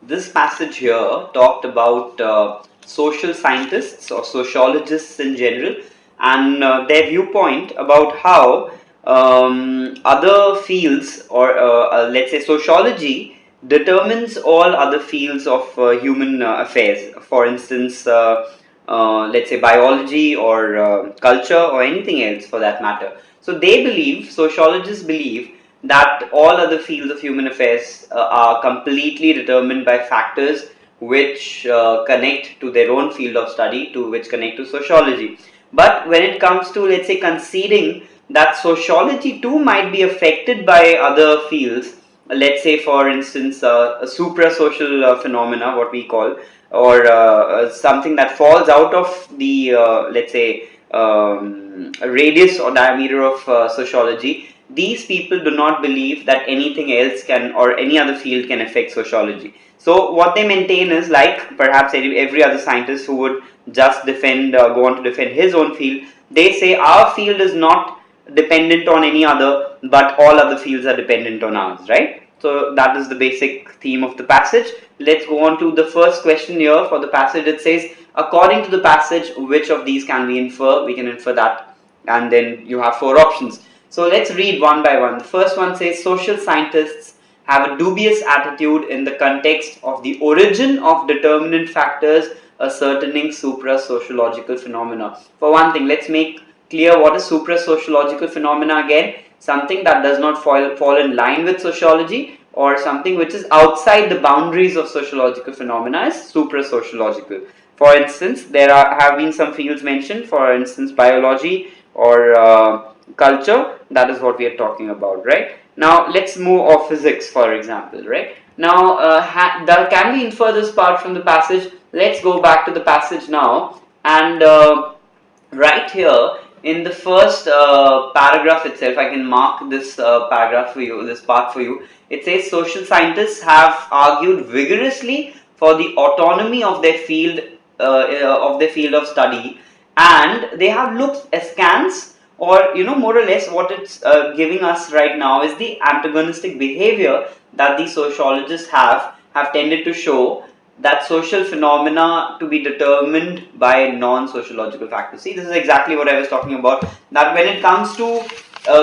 this passage here talked about social scientists or sociologists in general, and their viewpoint about how other fields, or let's say sociology, determines all other fields of human affairs. For instance, let's say biology or culture or anything else for that matter. So they believe, sociologists believe, that all other fields of human affairs are completely determined by factors which connect to their own field of study, to which connect to sociology. But when it comes to, let's say, conceding that sociology too might be affected by other fields, let's say for instance a supra-social phenomena, what we call, or something that falls out of the let's say radius or diameter of sociology, these people do not believe that anything else can, or any other field can affect sociology. So what they maintain is, like perhaps every other scientist who would just defend, go on to defend his own field, they say our field is not dependent on any other, but all other fields are dependent on ours, right? So that is the basic theme of the passage. Let's go on to the first question here for the passage. It says, according to the passage, which of these can we infer? We can infer that, and then you have four options. So let's read one by one. The first one says, social scientists have a dubious attitude in the context of the origin of determinant factors ascertaining supra-sociological phenomena. For one thing, let's make clear what is supra-sociological phenomena again. Something that does not fall in line with sociology, or something which is outside the boundaries of sociological phenomena, is supra-sociological. For instance, there have been some fields mentioned, for instance biology or culture. That is what we are talking about, right? Now let's move on physics, for example, right? Now can we infer this part from the passage? Let's go back to the passage now, and right here in the first paragraph itself, I can mark this paragraph for you, this part for you. It says, social scientists have argued vigorously for the autonomy of their field, of study, and they have looked askance, or more or less what it's giving us right now is the antagonistic behavior that the sociologists have tended to show, that social phenomena to be determined by non-sociological factors. See, this is exactly what I was talking about, that when it comes to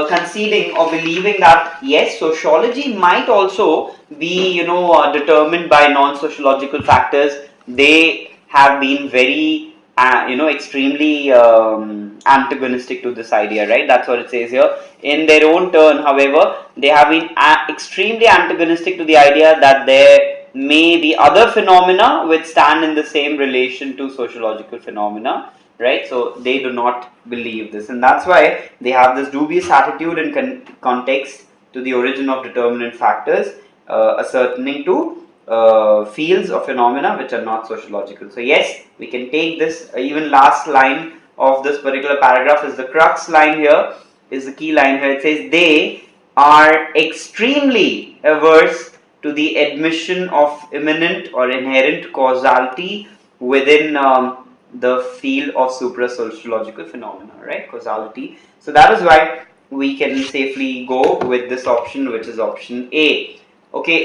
conceding or believing that yes, sociology might also be determined by non-sociological factors, they have been very extremely antagonistic to this idea, right? That's what it says here. In their own turn, however, they have been extremely antagonistic to the idea that there may be other phenomena which stand in the same relation to sociological phenomena, right? So they do not believe this, and that's why they have this dubious attitude in context to the origin of determinant factors ascertaining to fields of phenomena which are not sociological. So yes, we can take this, even last line of this particular paragraph is the crux line here, is the key line here. It says, they are extremely averse to the admission of immanent or inherent causality within the field of supra-sociological phenomena, right? Causality. So that is why we can safely go with this option, which is option A. Okay,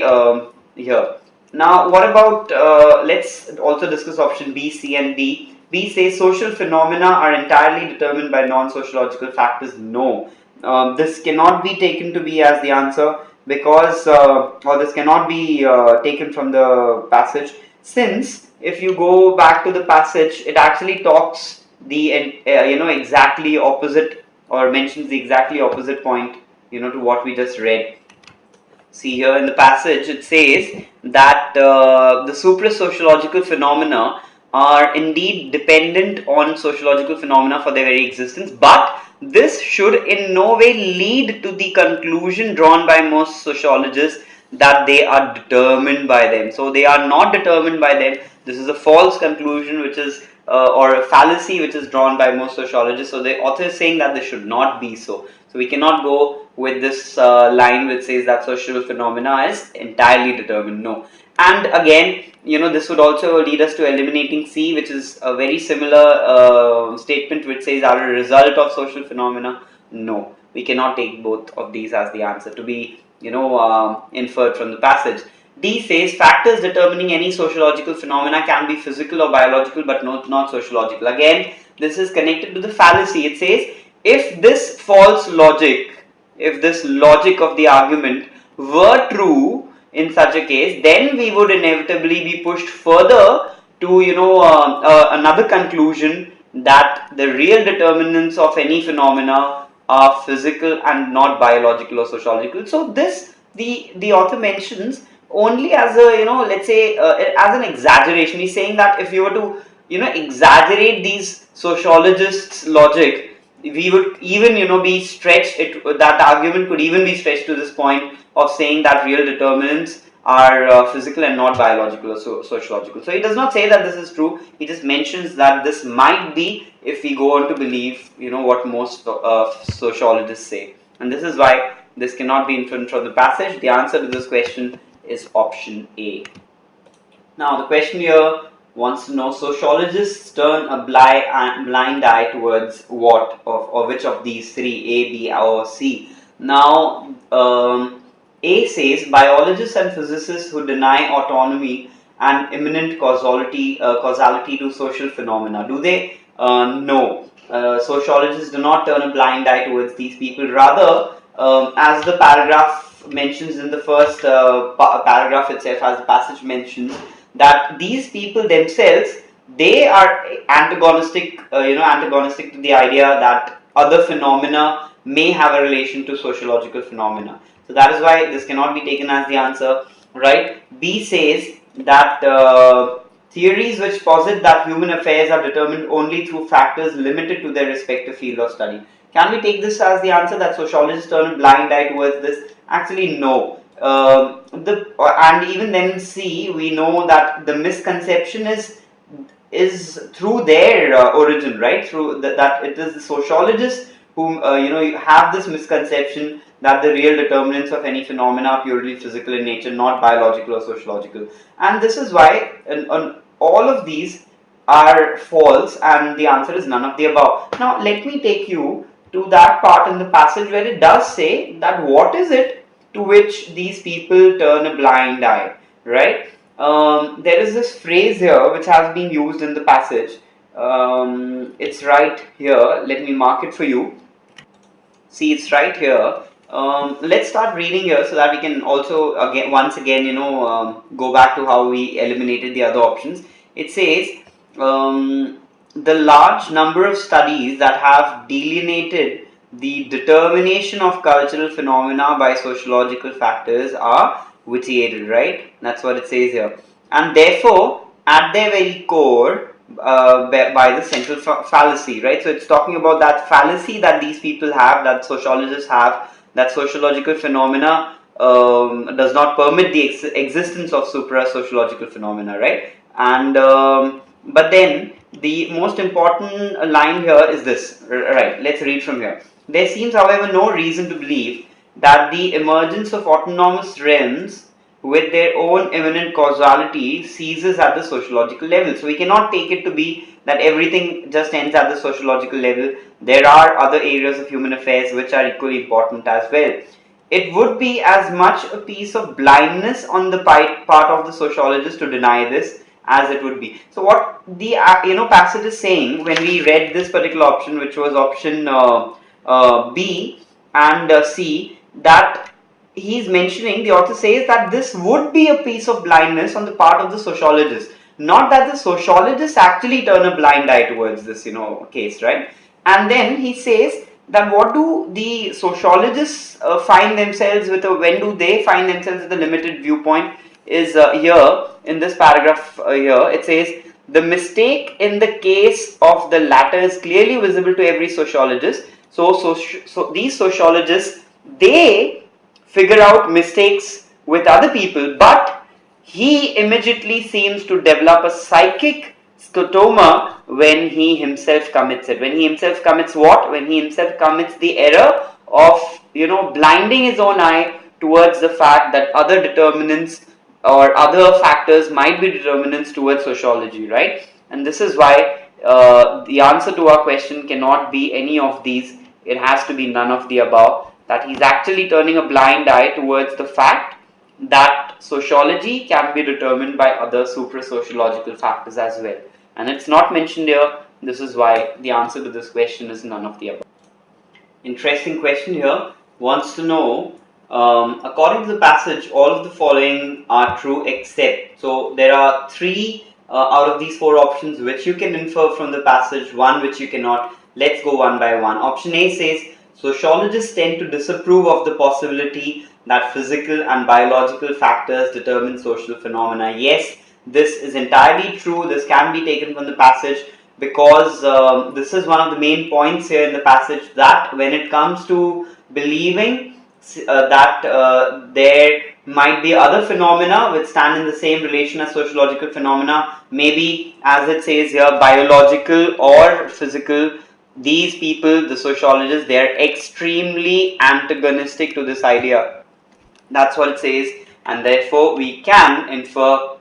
here. Now, what about, let's also discuss option B, C and D. B says social phenomena are entirely determined by non-sociological factors. No, this cannot be taken to be as the answer, because, or this cannot be taken from the passage, since if you go back to the passage, it actually talks the exactly opposite, or mentions the exactly opposite point to what we just read. See here in the passage, it says that the supra-sociological phenomena are indeed dependent on sociological phenomena for their very existence, but this should in no way lead to the conclusion drawn by most sociologists that they are determined by them. So they are not determined by them. This is a false conclusion, which is or a fallacy which is drawn by most sociologists. So the author is saying that this should not be so. So we cannot go with this line which says that social phenomena is entirely determined. No. And again, this would also lead us to eliminating C, which is a very similar statement which says are a result of social phenomena. No, we cannot take both of these as the answer to be inferred from the passage. D says factors determining any sociological phenomena can be physical or biological but not sociological. Again, this is connected to the fallacy. It says if this false logic, if this logic of the argument were true in such a case, then we would inevitably be pushed further to another conclusion that the real determinants of any phenomena are physical and not biological or sociological. So this the author mentions only as a let's say as an exaggeration. He's saying that if you were to exaggerate these sociologists' logic, we would even be stretched. That argument could even be stretched to this point of saying that real determinants are physical and not biological or sociological. So he does not say that this is true. He just mentions that this might be if we go on to believe what most sociologists say, and this is why this cannot be inferred from the passage. The answer to this question is option A. Now the question here wants to know, sociologists turn a blind eye towards what or which of these three, A, B, or C. Now A says biologists and physicists who deny autonomy and imminent causality to social phenomena. Do they? No. Sociologists do not turn a blind eye towards these people. Rather, as the paragraph mentions in the first paragraph itself, as the passage mentions, that these people themselves, they are antagonistic to the idea that other phenomena may have a relation to sociological phenomena. So that is why this cannot be taken as the answer, right? B says that theories which posit that human affairs are determined only through factors limited to their respective field of study. Can we take this as the answer, that sociologists turn a blind eye towards this? Actually, no. And even then, C, we know that the misconception is through their origin, right? Through that it is the sociologists who have this misconception that the real determinants of any phenomena are purely physical in nature, not biological or sociological. And this is why all of these are false, and the answer is none of the above. Now let me take you to that part in the passage where it does say that what is it to which these people turn a blind eye, right? There is this phrase here which has been used in the passage. It's right here. Let me mark it for you. See, it's right here. Let's start reading here so that we can also once again go back to how we eliminated the other options. It says the large number of studies that have delineated the determination of cultural phenomena by sociological factors are vitiated, right? That's what it says here. And therefore, at their very core, by the central fallacy, right? So it's talking about that fallacy that these people have, that sociologists have, that sociological phenomena does not permit the existence of supra-sociological phenomena, right? And but then the most important line here is this, right? Let's read from here. There seems, however, no reason to believe that the emergence of autonomous realms with their own immanent causality ceases at the sociological level. So we cannot take it to be that everything just ends at the sociological level. There are other areas of human affairs which are equally important as well. It would be as much a piece of blindness on the part of the sociologist to deny this as it would be. So what the passage is saying when we read this particular option, which was option B and C, that he's mentioning, the author says that this would be a piece of blindness on the part of the sociologist, not that the sociologists actually turn a blind eye towards this case, right? And then he says that what do the sociologists find themselves with, when do they find themselves with a limited viewpoint, is here in this paragraph here. It says the mistake in the case of the latter is clearly visible to every sociologist. So these sociologists, they figure out mistakes with other people, but he immediately seems to develop a psychic scotoma when he himself commits it. When he himself commits what? When he himself commits the error of blinding his own eye towards the fact that other determinants or other factors might be determinants towards sociology, right? And this is why the answer to our question cannot be any of these. It has to be none of the above. That he's actually turning a blind eye towards the fact that sociology can be determined by other supra-sociological factors as well. And it's not mentioned here. This is why the answer to this question is none of the above. Interesting question here. Wants to know, according to the passage, all of the following are true except. So there are three out of these four options which you can infer from the passage, one which you cannot. Let's go one by one. Option A says, sociologists tend to disapprove of the possibility that physical and biological factors determine social phenomena. Yes, this is entirely true. This can be taken from the passage, because this is one of the main points here in the passage, that when it comes to believing that there might be other phenomena which stand in the same relation as sociological phenomena, maybe, as it says here, biological or physical, these people, the sociologists, they are extremely antagonistic to this idea. That's what it says, and therefore we can infer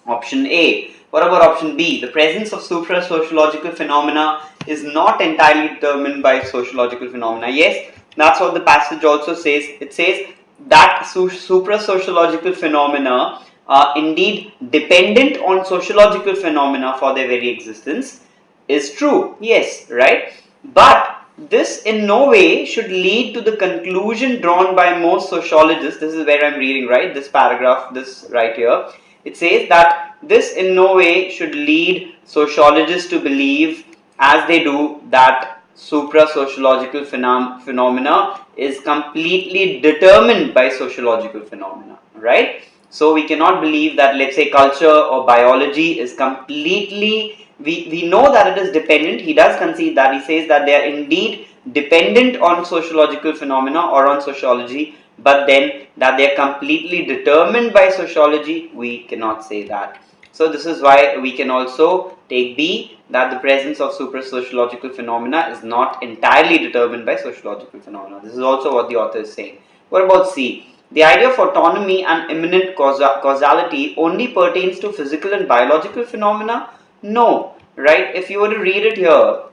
option A. What about option B? The presence of supra-sociological phenomena is not entirely determined by sociological phenomena. Yes, that's what the passage also says. It says that supra-sociological phenomena are indeed dependent on sociological phenomena for their very existence. Is true, yes, right? But this in no way should lead to the conclusion drawn by most sociologists. This is where I'm reading, right? This paragraph, this right here. It says that this in no way should lead sociologists to believe, as they do, that supra-sociological phenomena is completely determined by sociological phenomena, right? So we cannot believe that, let's say, culture or biology is completely, we know that it is dependent. He does concede that. He says that they are indeed dependent on sociological phenomena or on sociology, but then that they are completely determined by sociology, we cannot say that. So this is why we can also take B, that the presence of supra-sociological phenomena is not entirely determined by sociological phenomena. This is also what the author is saying. What about C? The idea of autonomy and immanent causality only pertains to physical and biological phenomena? No, right? If you were to read it here,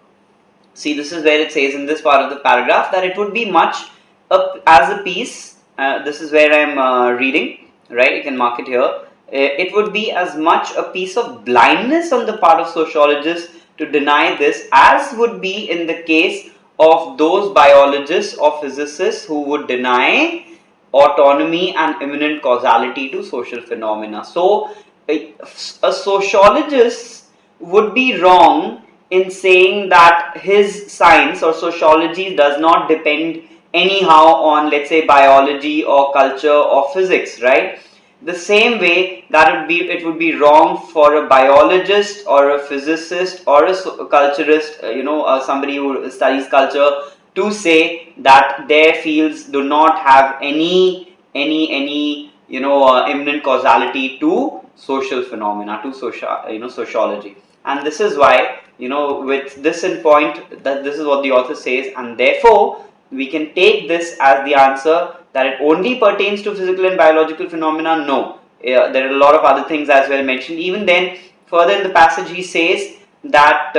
see, this is where it says in this part of the paragraph that it would be much as a piece. This is where I'm reading, right? You can mark it here. It would be as much a piece of blindness on the part of sociologists to deny this as would be in the case of those biologists or physicists who would deny autonomy and immanent causality to social phenomena. So, a sociologist would be wrong in saying that his science or sociology does not depend anyhow on, let's say, biology or culture or physics, right? The same way that it would be wrong for a biologist or a physicist or a culturist, somebody who studies culture, to say that their fields do not have any immanent causality to social phenomena, to sociology. And this is why, with this in point, that this is what the author says, and therefore we can take this as the answer, that it only pertains to physical and biological phenomena. No, there are a lot of other things as well mentioned. Even then, further in the passage, he says that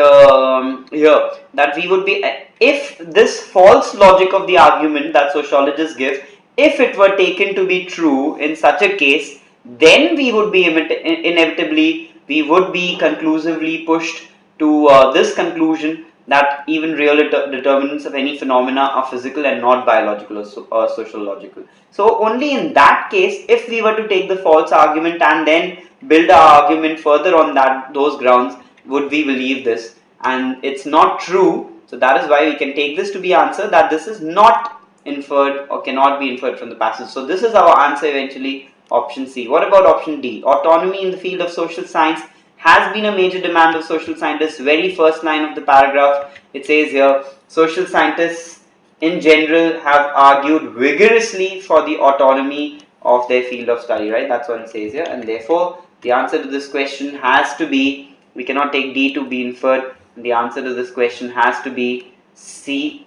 here, that we would be, if this false logic of the argument that sociologists give, if it were taken to be true in such a case, then we would be inevitably, we would be conclusively pushed to this conclusion, that even real determinants of any phenomena are physical and not biological or sociological. So only in that case, if we were to take the false argument and then build our argument further on those grounds, would we believe this. And it's not true. So that is why we can take this to be answer, that this is not inferred or cannot be inferred from the passage. So this is our answer eventually, option C. What about option D? Autonomy in the field of social science has been a major demand of social scientists. Very first line of the paragraph, it says here, social scientists in general have argued vigorously for the autonomy of their field of study, right? That's what it says here, and therefore the answer to this question has to be, we cannot take D to be inferred, the answer to this question has to be C.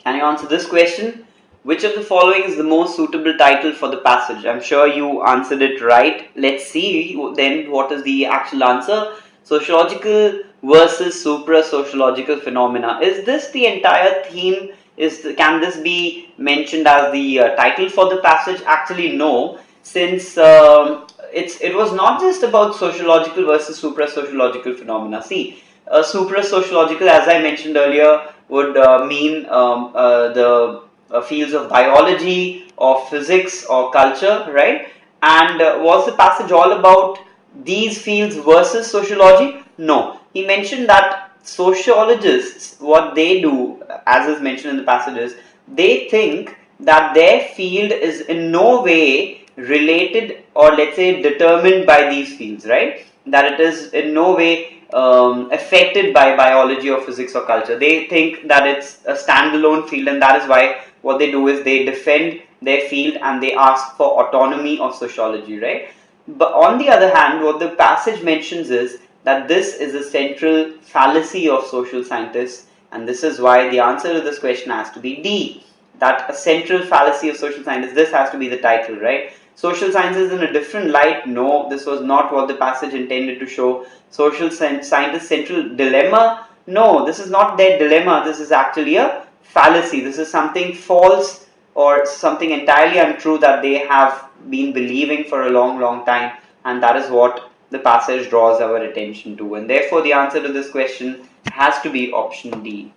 Can you answer this question? Which of the following is the most suitable title for the passage? I'm sure you answered it right. Let's see then what is the actual answer. Sociological versus supra-sociological phenomena. Is this the entire theme Can this be mentioned as the title for the passage? Actually, no, since it was not just about sociological versus supra-sociological phenomena. See, supra-sociological, as I mentioned earlier, would mean the fields of biology or physics or culture, right? And was the passage all about these fields versus sociology? No. He mentioned that sociologists, what they do, as is mentioned in the passages, they think that their field is in no way related or let's say determined by these fields, right? That it is in no way affected by biology or physics or culture. They think that it's a standalone field, and that is why what they do is they defend their field and they ask for autonomy of sociology, right? But on the other hand, what the passage mentions is that this is a central fallacy of social scientists, and this is why the answer to this question has to be D. That a central fallacy of social scientists, this has to be the title, right? Social sciences in a different light, no, this was not what the passage intended to show. Social scientists' central dilemma, no, this is not their dilemma, this is actually a fallacy. This is something false or something entirely untrue that they have been believing for a long time, and that is what the passage draws our attention to. And therefore, the answer to this question has to be option D.